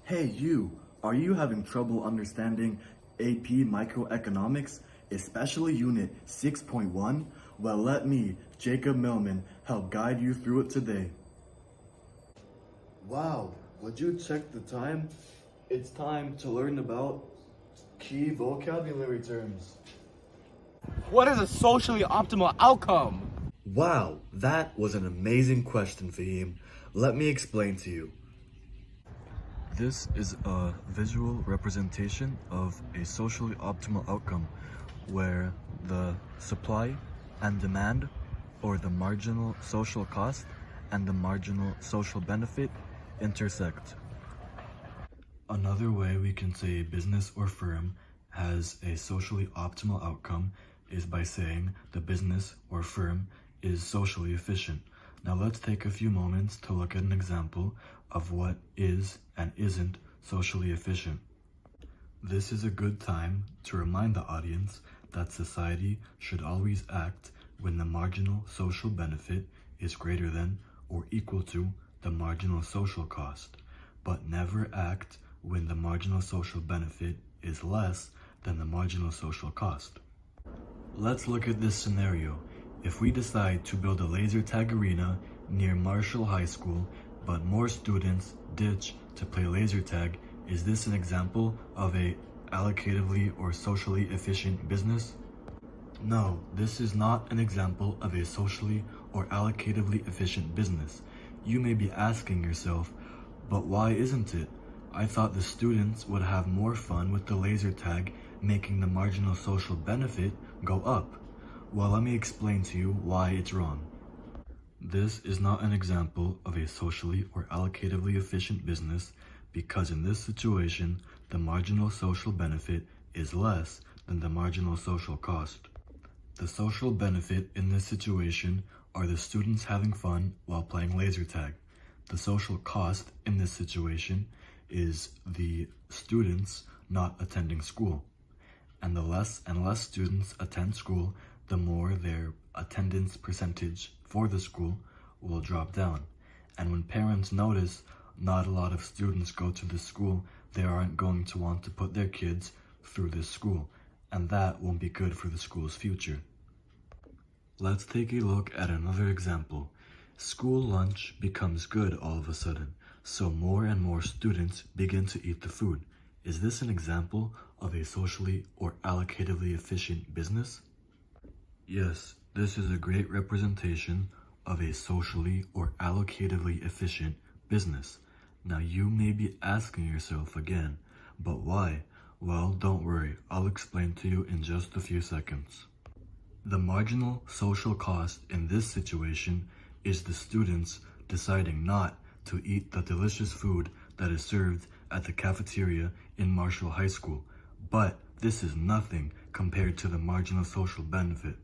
Hey you, are you having trouble understanding AP microeconomics, especially unit 6.1? Well, let me, Jacob Millman, help guide you through it today. Wow, would you check the time? It's time to learn about key vocabulary terms. What is a socially optimal outcome? Wow, that was an amazing question, Fahim. Let me explain to you. This is a visual representation of a socially optimal outcome where the supply and demand, or the marginal social cost and the marginal social benefit, intersect. Another way we can say a business or firm has a socially optimal outcome is by saying the business or firm is socially efficient. Now let's take a few moments to look at an example of what is and isn't socially efficient. This is a good time to remind the audience that society should always act when the marginal social benefit is greater than or equal to the marginal social cost, but never act when the marginal social benefit is less than the marginal social cost. Let's look at this scenario. If we decide to build a laser tag arena near Marshall High School, but more students ditch to play laser tag, is this an example of a allocatively or socially efficient business? No, this is not an example of a socially or allocatively efficient business. You may be asking yourself, but why isn't it? I thought the students would have more fun with the laser tag, making the marginal social benefit go up. Well, let me explain to you why it's wrong. This is not an example of a socially or allocatively efficient business because in this situation, the marginal social benefit is less than the marginal social cost. The social benefit in this situation are the students having fun while playing laser tag. The social cost in this situation is the students not attending school. And the less and less students attend school, the more their attendance percentage for the school will drop down. And when parents notice not a lot of students go to this school, they aren't going to want to put their kids through this school, and that won't be good for the school's future. Let's take a look at another example. School lunch becomes good all of a sudden, so more and more students begin to eat the food. Is this an example of a socially or allocatively efficient business? Yes, this is a great representation of a socially or allocatively efficient business. Now you may be asking yourself again, but why? Well, don't worry, I'll explain to you in just a few seconds. The marginal social cost in this situation is the students deciding not to eat the delicious food that is served at the cafeteria in Marshall High School, but this is nothing compared to the marginal social benefit.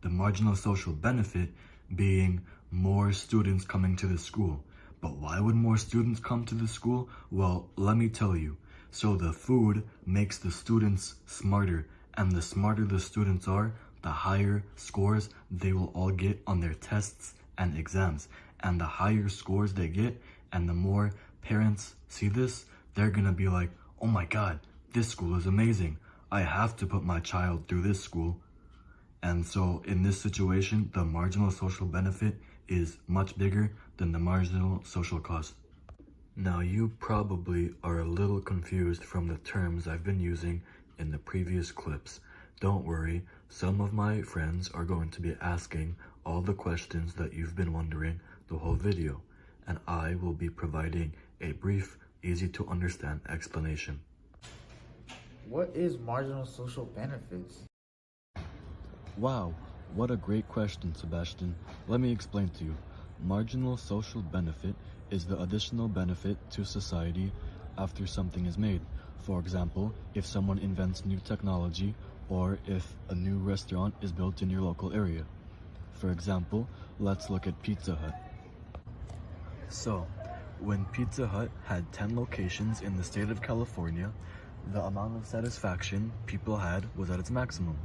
The marginal social benefit being more students coming to the school. But why would more students come to the school? Well, let me tell you. So the food makes the students smarter, and the smarter the students are, the higher scores they will all get on their tests and exams. And the higher scores they get, and the more parents see this, they're gonna be like, oh my God, this school is amazing. I have to put my child through this school. And so in this situation, the marginal social benefit is much bigger than the marginal social cost. Now you probably are a little confused from the terms I've been using in the previous clips. Don't worry, some of my friends are going to be asking all the questions that you've been wondering the whole video, and I will be providing a brief, easy to understand explanation. What is marginal social benefits? Wow, what a great question, Sebastian. Let me explain to you. Marginal social benefit is the additional benefit to society after something is made. For example, if someone invents new technology or if a new restaurant is built in your local area. For example, let's look at Pizza Hut. So, when Pizza Hut had 10 locations in the state of California, the amount of satisfaction people had was at its maximum.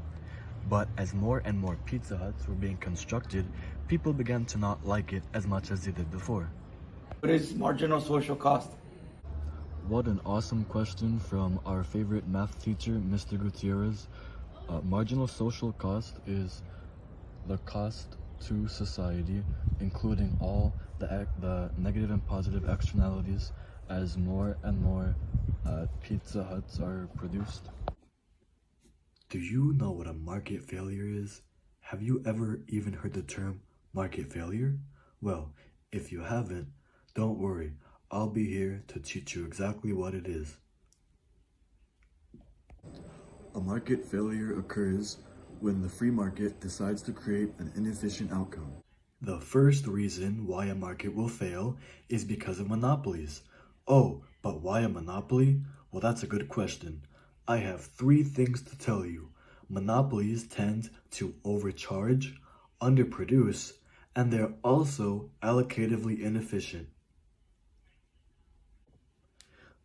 But as more and more Pizza Huts were being constructed, people began to not like it as much as they did before. What is marginal social cost? What an awesome question from our favorite math teacher, Mr. Gutierrez. Marginal social cost is the cost to society, including all the negative and positive externalities as more and more Pizza Huts are produced. Do you know what a market failure is? Have you ever even heard the term market failure? Well, if you haven't, don't worry. I'll be here to teach you exactly what it is. A market failure occurs when the free market decides to create an inefficient outcome. The first reason why a market will fail is because of monopolies. Oh, but why a monopoly? Well, that's a good question. I have 3 things to tell you. Monopolies tend to overcharge, underproduce, and they're also allocatively inefficient.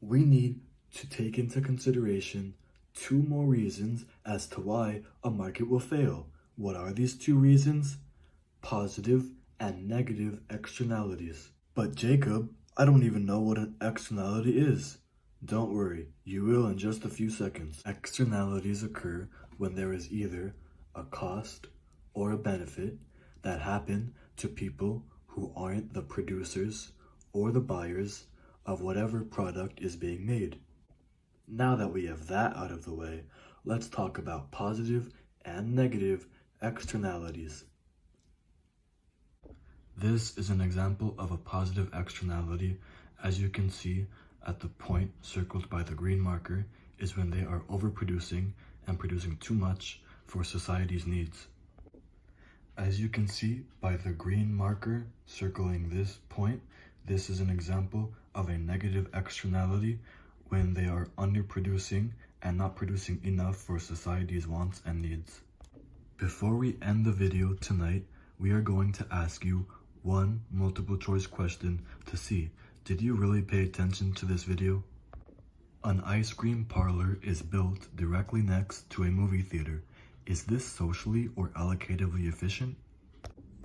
We need to take into consideration 2 more reasons as to why a market will fail. What are these 2 reasons? Positive and negative externalities. But Jacob, I don't even know what an externality is. Don't worry, you will in just a few seconds. Externalities occur when there is either a cost or a benefit that happen to people who aren't the producers or the buyers of whatever product is being made. Now that we have that out of the way, let's talk about positive and negative externalities. This is an example of a positive externality. As you can see, at the point circled by the green marker is when they are overproducing and producing too much for society's needs. As you can see by the green marker circling this point, this is an example of a negative externality when they are underproducing and not producing enough for society's wants and needs. Before we end the video tonight, we are going to ask you 1 multiple choice question to see, did you really pay attention to this video? An ice cream parlor is built directly next to a movie theater. Is this socially or allocatively efficient?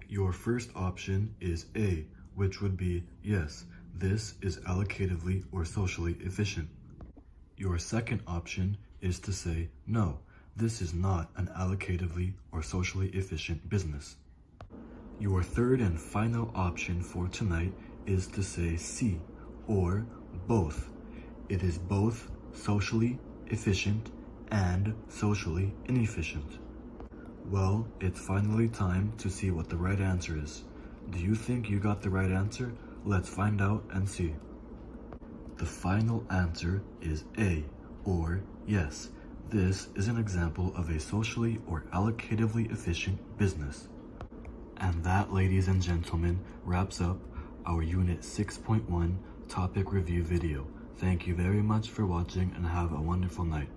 Your first option is A, which would be yes, this is allocatively or socially efficient. Your second option is to say no, this is not an allocatively or socially efficient business. Your third and final option for tonight is to say C, or both. It is both socially efficient and socially inefficient. Well, it's finally time to see what the right answer is. Do you think you got the right answer? Let's find out and see. The final answer is A, or yes, this is an example of a socially or allocatively efficient business. And that, ladies and gentlemen, wraps up our Unit 6.1 topic review video. Thank you very much for watching and have a wonderful night.